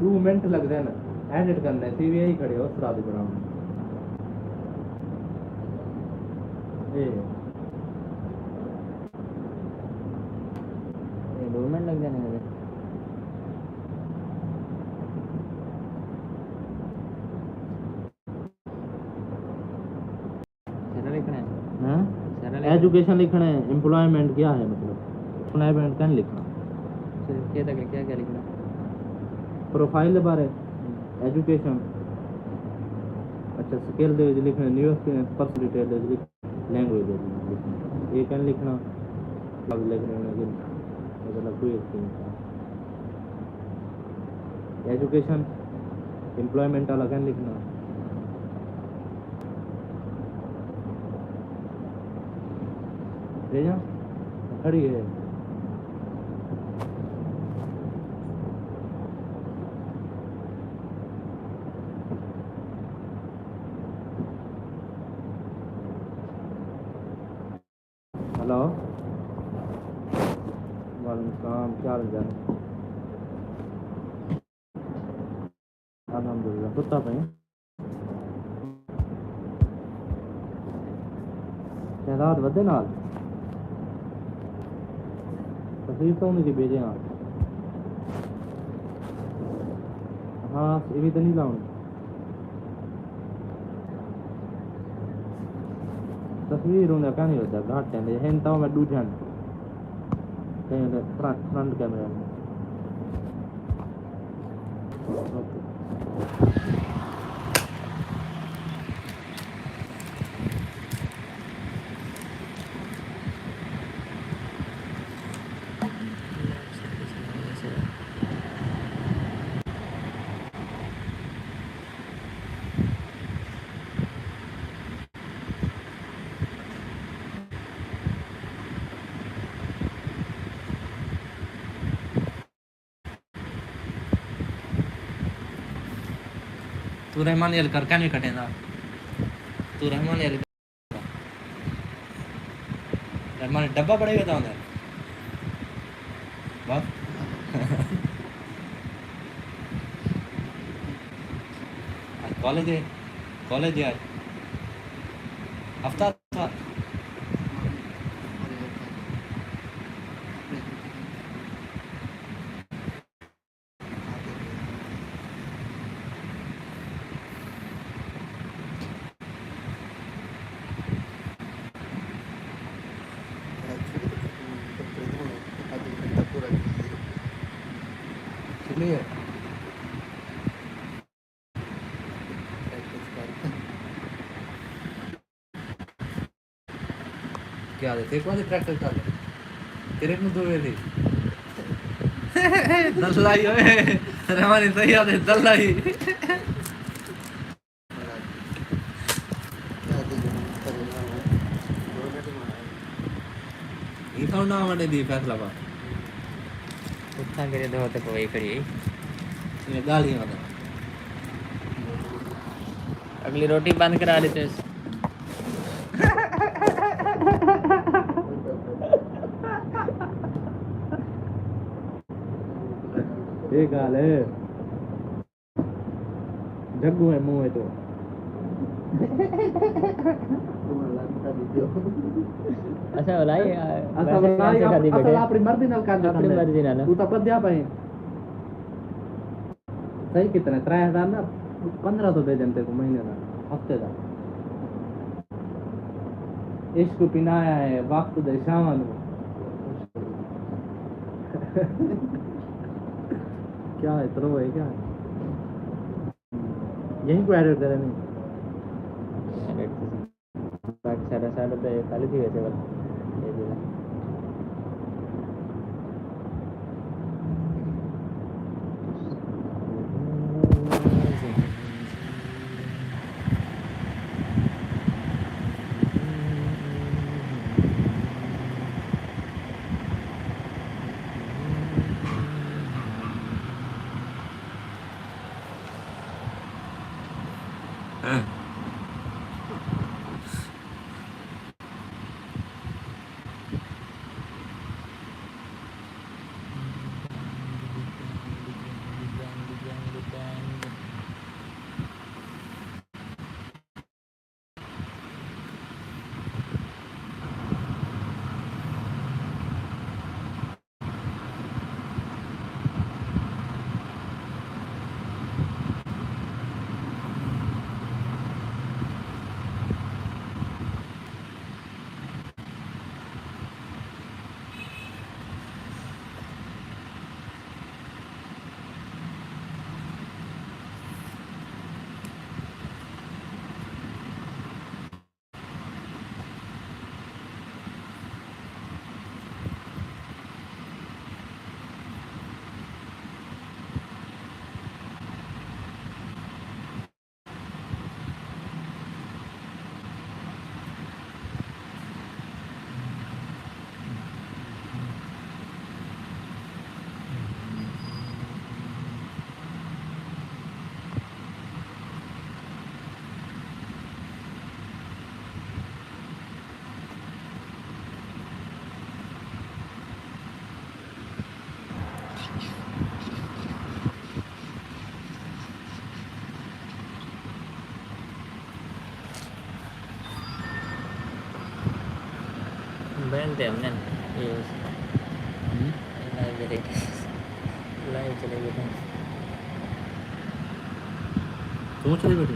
2 minute लगते हैं ना एडिट करने सीवी ही खड़े हो उस रात बनाने ये 2 मिनट लग जाने मुझे सारा लिखना है हैं सारा लिखना एजुकेशन लिखना है एम्प्लॉयमेंट क्या है मतलब एम्प्लॉयमेंट क्या लिखना क्या तक क्या क्या लिखना प्रोफाइल के बारे एजुकेशन अच्छा स्किल दे लिखना न्यू एक्सपीरियंस पर्सनल डिटेल दे लैंग्वेज दे लिखना ये क्या लिखना अब लिख रहे हैं कि मतलब कोई एक्सपीरियंस एजुकेशन एम्प्लॉयमेंट वाला क्या लिखना भेजा खड़ी है हेलो वालेकुम सलाम क्या हाल चाल अल्हम्दुलिल्लाह कुत्ता पे शहजाद वदे नाल तस्वीर तो उन्हीं की भेजे हाँ हाँ ये भी तो नहीं लाऊंगी तस्वीर उन्हें क्या नहीं होता घाट है हैं तो मैं दूजन कहीं फ्रंट कैमरा में ओके तू रहमान यल कर क्या नहीं कटेगा तू रहमान यल रहमान डब्बा पड़ेगा था उधर बस कॉलेज है आज हफ्ता था इसलिए क्या देते कौन सी प्रैक्टिस कर तेरे को दो थी दल्लाई ओए रहमान सही याद है दल्लाई ये तो ना मैंने दी फैसला बा कुत्ता करे दो होते कोई खड़ी ये गाली मत अगली रोटी बंद करा देते ये गाल है जग्गू है मुंह है तो अच्छा बोलाई असा बनाई असल अपनी मर्जी नाल कर अपनी मर्जी नाल तू तो बद्या पाए सही कितने 3000 ना 1500 दे देते को महीने का हफ्ते का इश्क पिनाया है वक्त दे शाम क्या है तरो है क्या यहीं को एडिट करें नहीं बाकी सारा तो खाली थी वैसे बस ये भी पहनते हमने ये लाइव चलेगी तो सोच रही बेटी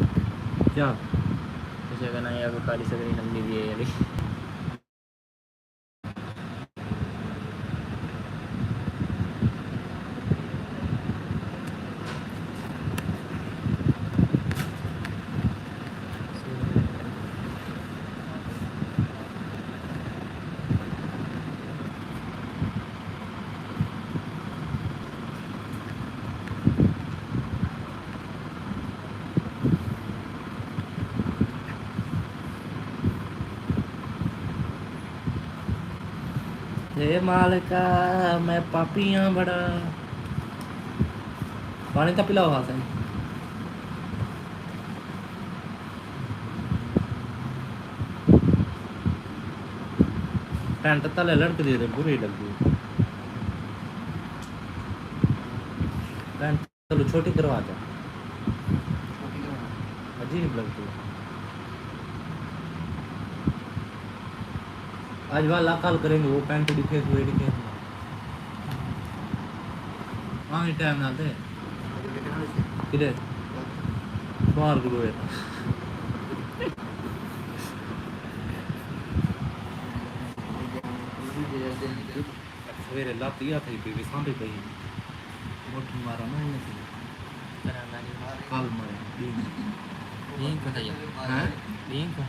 क्या इसे कहना है आपको काली सकरी लंबी भी है अभी हे मालिका मैं पापियां बड़ा पानी तो पिलाओ हाथ है पैंट तले लड़के दे रहे बुरी लगी पैंट चलो छोटी करवा दो अजीब लगती है आज वाला कल करेंगे वो पैंट दिखे हुए दिखे हाँ टाइम ना दे किधर बाहर गुरु है सवेरे लाती आ थी बीवी सांभे पई मोठ मारा ना इनसे कल मारे यहीं को है हैं यहीं को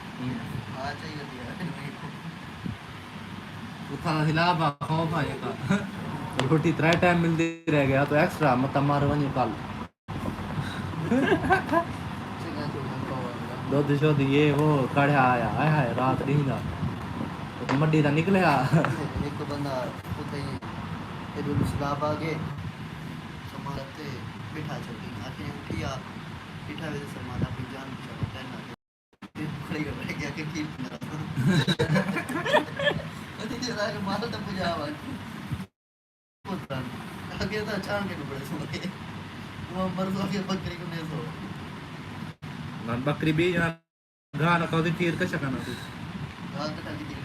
उठा हिला बा खौफ आया का रोटी 3 टाइम मिलती रह गया तो एक्स्ट्रा मत मार वनी कल दूध शोध ये वो कढ़ा आया हाय हाय रात नींदा तो मड्डी दा निकले एक बंदा उते ये स्लाब आगे समारते बिठा छोड़ी आके उठिया बिठा वे समारा भी जान चला ना खड़ी कर रह गया कि ठीक ना अति जरा के मारो तो पूजा आवा पुत्र आगे तो अचानक के बड़े सो गए वो मरदों के बकरी को नहीं सो ना बकरी भी या गाना का तीर का शकना तू गाल कटा के दिन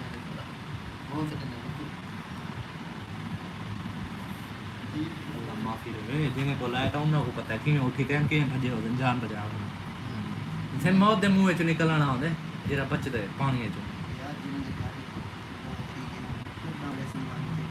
वो से नहीं माफी रे जिन्हें बोला था उन्हें को पता है कि उठी टाइम के भजे हो जान बजा इसे मौत दे मुंह च निकलना होंदे जेरा बचदे पानी च यार जिन्हें दिखा रही वो ठीक है ना वैसे मानते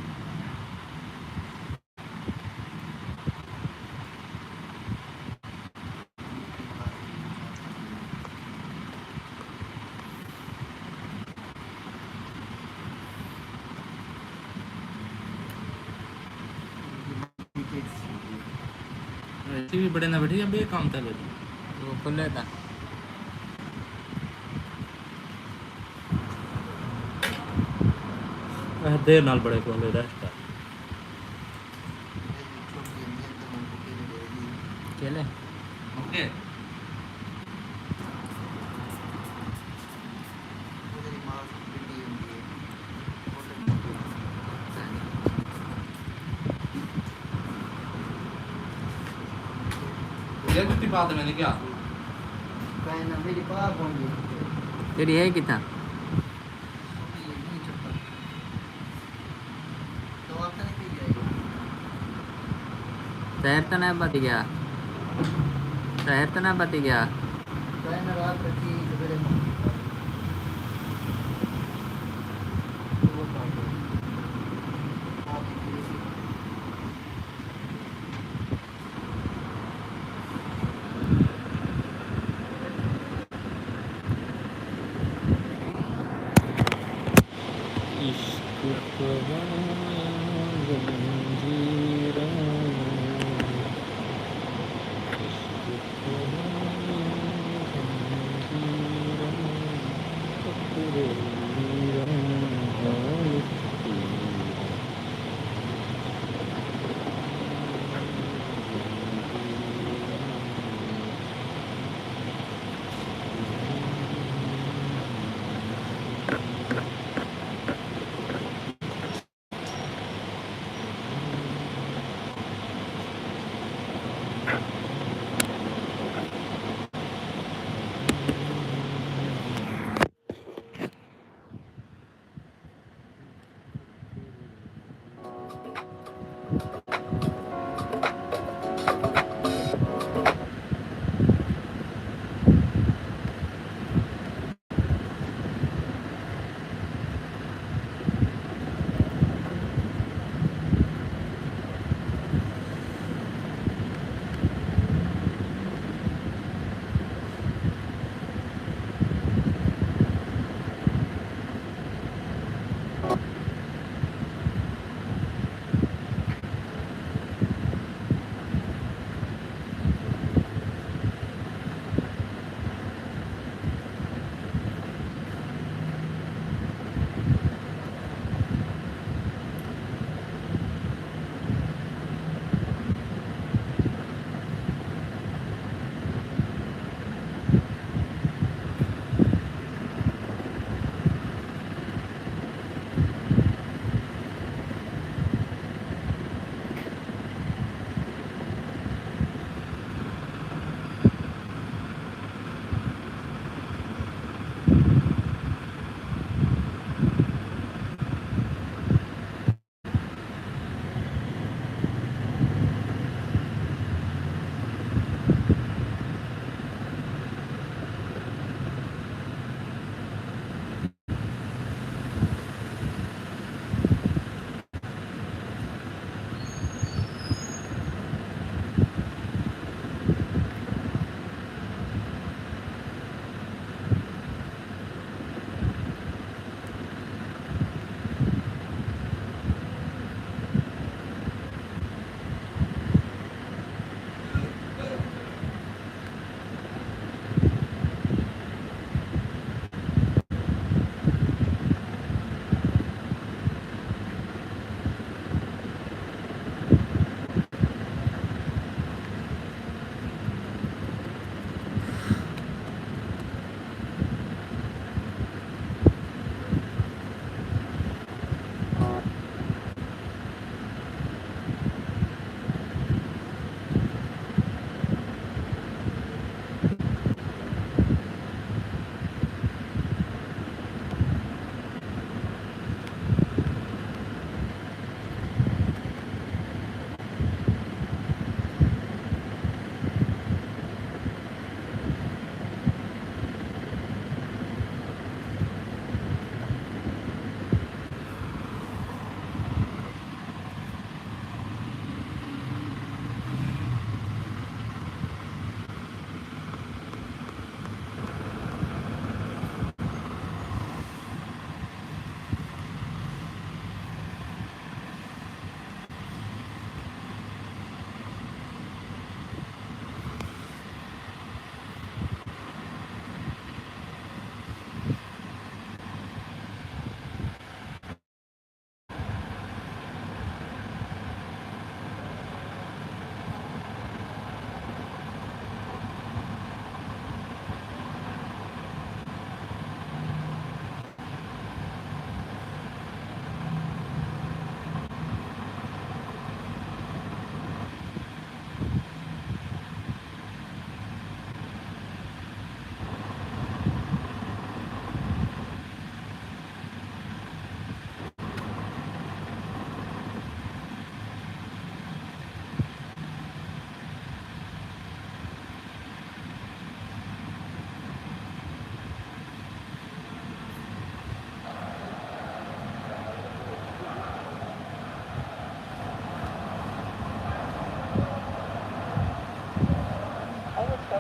ऐसे भी बड़े ना बैठे या बे काम तले वो खुले था देर नाल बड़े को ले रेस्ट केले ओके ये कुछ बात मैंने क्या कहना मेरी पाप होंगी तेरी है कितना तो आपने नहीं पी जाएगा शहर तो नहीं बच गया शहर तो नहीं बच गया कहना रात रखी सवेरे वो पाप आप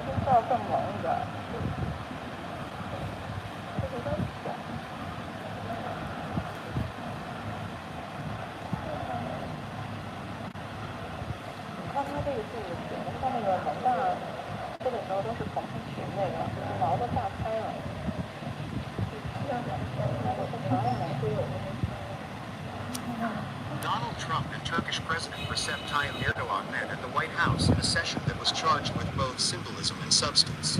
是照更猛一点。这个在讲。你看它这个是写的像那个蒙大吃的时候都是同时群那个，就是毛都炸开了。Donald Trump and Turkish President Recep Tayyip Erdogan met at the White House in a session that was charged with both symbolism and substance.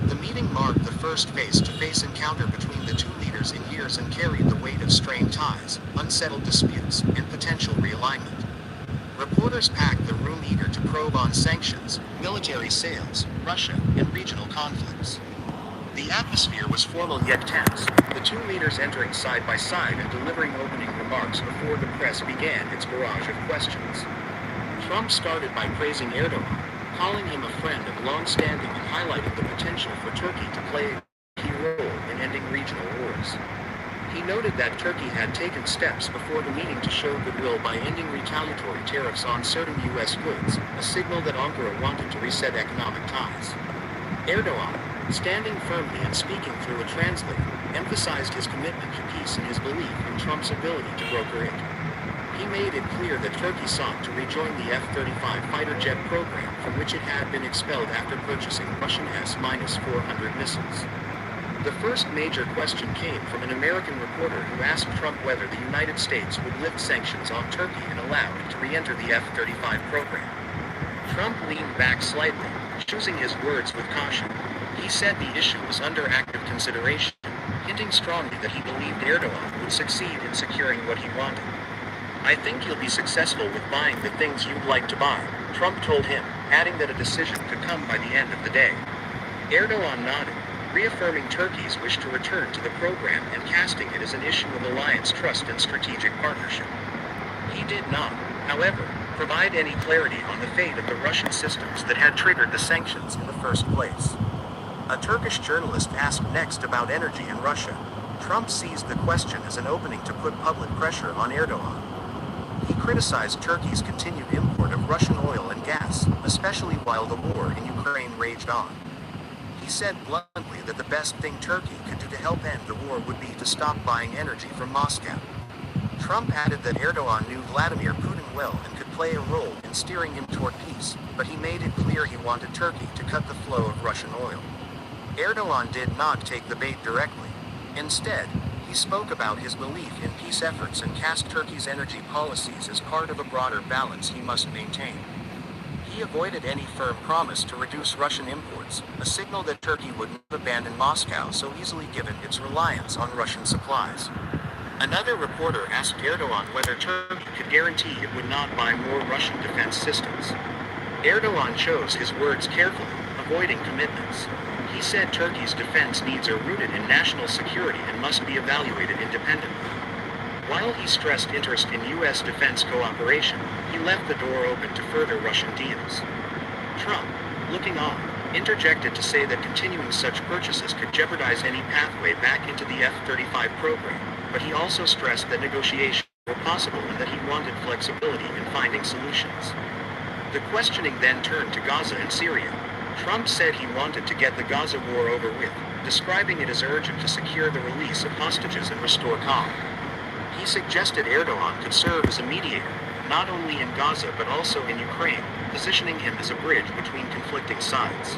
The meeting marked the first face-to-face encounter between the two leaders in years and carried the weight of strained ties, unsettled disputes, and potential realignment. Reporters packed the room eager to probe on sanctions, military sales, Russia, and regional conflicts. The atmosphere was formal yet tense, the two leaders entering side by side and delivering opening remarks before the press began its barrage of questions. Trump started by praising Erdogan, calling him a friend of long-standing and highlighting the potential for Turkey to play a key role in ending regional wars. He noted that Turkey had taken steps before the meeting to show goodwill by ending retaliatory tariffs on certain U.S. goods, a signal that Ankara wanted to reset economic ties. Erdogan, standing firmly and speaking through a translator, emphasized his commitment to peace and his belief in Trump's ability to broker it. He made it clear that Turkey sought to rejoin the F-35 fighter jet program from which it had been expelled after purchasing Russian S-400 missiles. The first major question came from an American reporter who asked Trump whether the United States would lift sanctions on Turkey and allow it to re-enter the F-35 program. Trump leaned back slightly, choosing his words with caution. He said the issue was under active consideration, hinting strongly that he believed Erdogan would succeed in securing what he wanted. "I think he'll be successful with buying the things you'd like to buy," Trump told him, adding that a decision could come by the end of the day. Erdogan nodded, reaffirming Turkey's wish to return to the program and casting it as an issue of alliance trust and strategic partnership. He did not, however, provide any clarity on the fate of the Russian systems that had triggered the sanctions in the first place. A Turkish journalist asked next about energy in Russia. Trump seized the question as an opening to put public pressure on Erdogan. He criticized Turkey's continued import of Russian oil and gas, especially while the war in Ukraine raged on. He said bluntly that the best thing Turkey could do to help end the war would be to stop buying energy from Moscow. Trump added that Erdogan knew Vladimir Putin well and could play a role in steering him toward peace, but he made it clear he wanted Turkey to cut the flow of Russian oil. Erdogan did not take the bait directly. Instead, he spoke about his belief in peace efforts and cast Turkey's energy policies as part of a broader balance he must maintain. He avoided any firm promise to reduce Russian imports, a signal that Turkey wouldn't abandon Moscow so easily given its reliance on Russian supplies. Another reporter asked Erdogan whether Turkey could guarantee it would not buy more Russian defense systems. Erdogan chose his words carefully, avoiding commitments. He said Turkey's defense needs are rooted in national security and must be evaluated independently. While he stressed interest in U.S. defense cooperation, he left the door open to further Russian deals. Trump, looking on, interjected to say that continuing such purchases could jeopardize any pathway back into the F-35 program, but he also stressed that negotiations were possible and that he wanted flexibility in finding solutions. The questioning then turned to Gaza and Syria. Trump said he wanted to get the Gaza war over with, describing it as urgent to secure the release of hostages and restore calm. He suggested Erdogan could serve as a mediator, not only in Gaza but also in Ukraine, positioning him as a bridge between conflicting sides.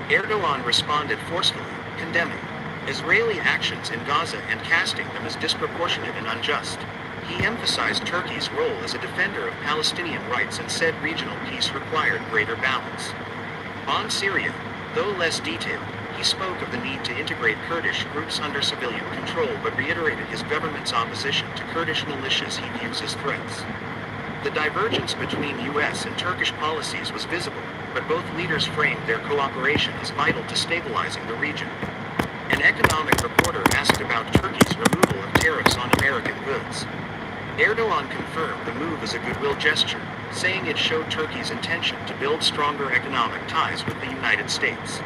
Erdogan responded forcefully, condemning Israeli actions in Gaza and casting them as disproportionate and unjust. He emphasized Turkey's role as a defender of Palestinian rights and said regional peace required greater balance. On Syria, though less detailed, he spoke of the need to integrate Kurdish groups under civilian control but reiterated his government's opposition to Kurdish militias he views as threats. The divergence between U.S. and Turkish policies was visible, but both leaders framed their cooperation as vital to stabilizing the region. An economic reporter asked about Turkey's removal of tariffs on American goods. Erdogan confirmed the move as a goodwill gesture, saying it showed Turkey's intention to build stronger economic ties with the United States.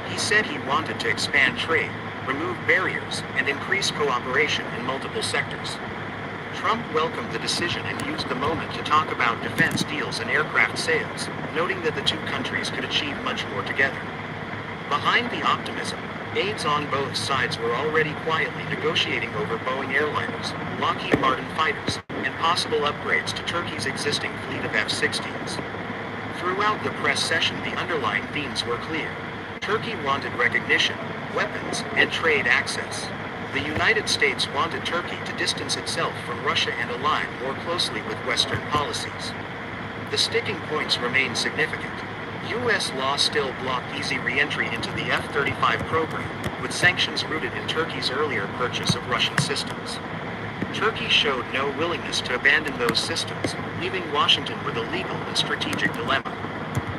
He said he wanted to expand trade, remove barriers, and increase cooperation in multiple sectors. Trump welcomed the decision and used the moment to talk about defense deals and aircraft sales, noting that the two countries could achieve much more together. Behind the optimism, aides on both sides were already quietly negotiating over Boeing airliners, Lockheed Martin fighters, and possible upgrades to Turkey's existing fleet of F-16s. Throughout the press session, the underlying themes were clear. Turkey wanted recognition, weapons, and trade access. The United States wanted Turkey to distance itself from Russia and align more closely with Western policies. The sticking points remain significant. U.S. law still blocked easy re-entry into the F-35 program, with sanctions rooted in Turkey's earlier purchase of Russian systems. Turkey showed no willingness to abandon those systems, leaving Washington with a legal and strategic dilemma.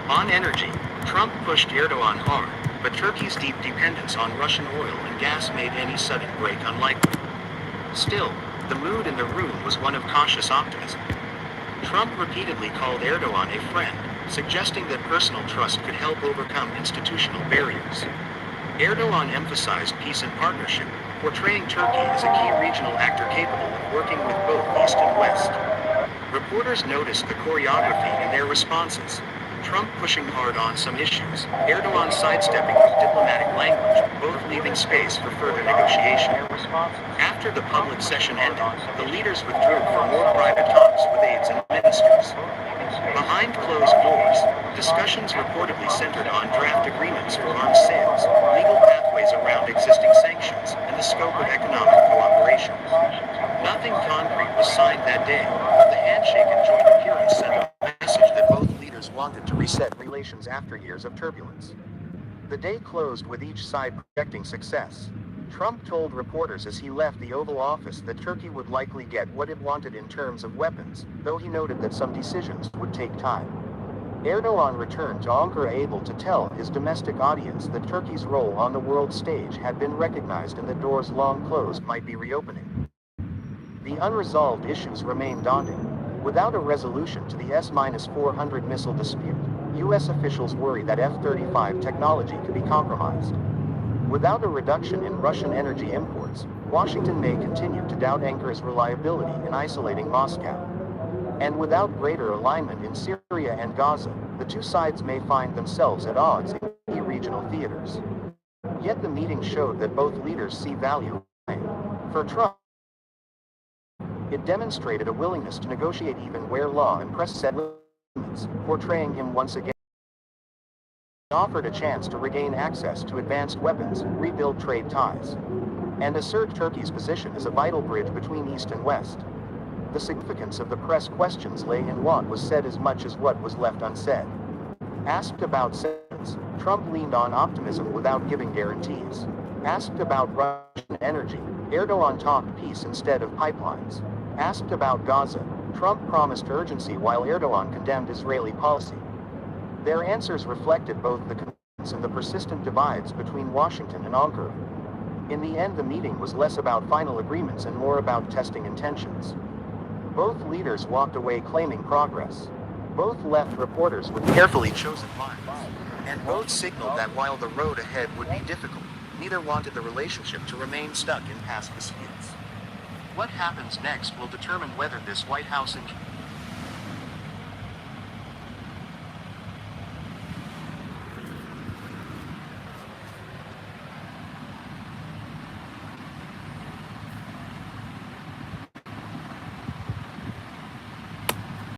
On energy, Trump pushed Erdogan hard, but Turkey's deep dependence on Russian oil and gas made any sudden break unlikely. Still, the mood in the room was one of cautious optimism. Trump repeatedly called Erdogan a friend, suggesting that personal trust could help overcome institutional barriers. Erdogan emphasized peace and partnership, portraying Turkey as a key regional actor capable of working with both East and West. Reporters noticed the choreography in their responses. Trump pushing hard on some issues, Erdogan sidestepping with diplomatic language, both leaving space for further negotiation. After the public session ended, the leaders withdrew for more private talks with aides and ministers. Behind closed doors, discussions reportedly centered on draft agreements for arms sales, legal pathways around existing sanctions, and the scope of economic cooperation. Nothing concrete was signed that day, but the handshake and joint appearance sent a message that both leaders wanted to reset relations after years of turbulence. The day closed with each side projecting success. Trump told reporters as he left the Oval Office that Turkey would likely get what it wanted in terms of weapons, though he noted that some decisions would take time. Erdogan returned to Ankara able to tell his domestic audience that Turkey's role on the world stage had been recognized and that doors long closed might be reopening. The unresolved issues remain daunting. Without a resolution to the S-400 missile dispute, U.S. officials worry that F-35 technology could be compromised. Without a reduction in Russian energy imports, Washington may continue to doubt Ankara's reliability in isolating Moscow. And without greater alignment in Syria and Gaza, the two sides may find themselves at odds in key regional theaters. Yet the meeting showed that both leaders see value. For Trump, it demonstrated a willingness to negotiate even where law and press set limits, portraying him once again. Offered a chance to regain access to advanced weapons, rebuild trade ties, and assert Turkey's position as a vital bridge between East and West. The significance of the press questions lay in what was said as much as what was left unsaid. Asked about sanctions, Trump leaned on optimism without giving guarantees. Asked about Russian energy, Erdogan talked peace instead of pipelines. Asked about Gaza, Trump promised urgency while Erdogan condemned Israeli policy. Their answers reflected both the concerns and the persistent divides between Washington and Ankara. In the end, the meeting was less about final agreements and more about testing intentions. Both leaders walked away claiming progress. Both left reporters with carefully chosen lines. And both signaled that while the road ahead would be difficult, neither wanted the relationship to remain stuck in past disputes. What happens next will determine whether this White House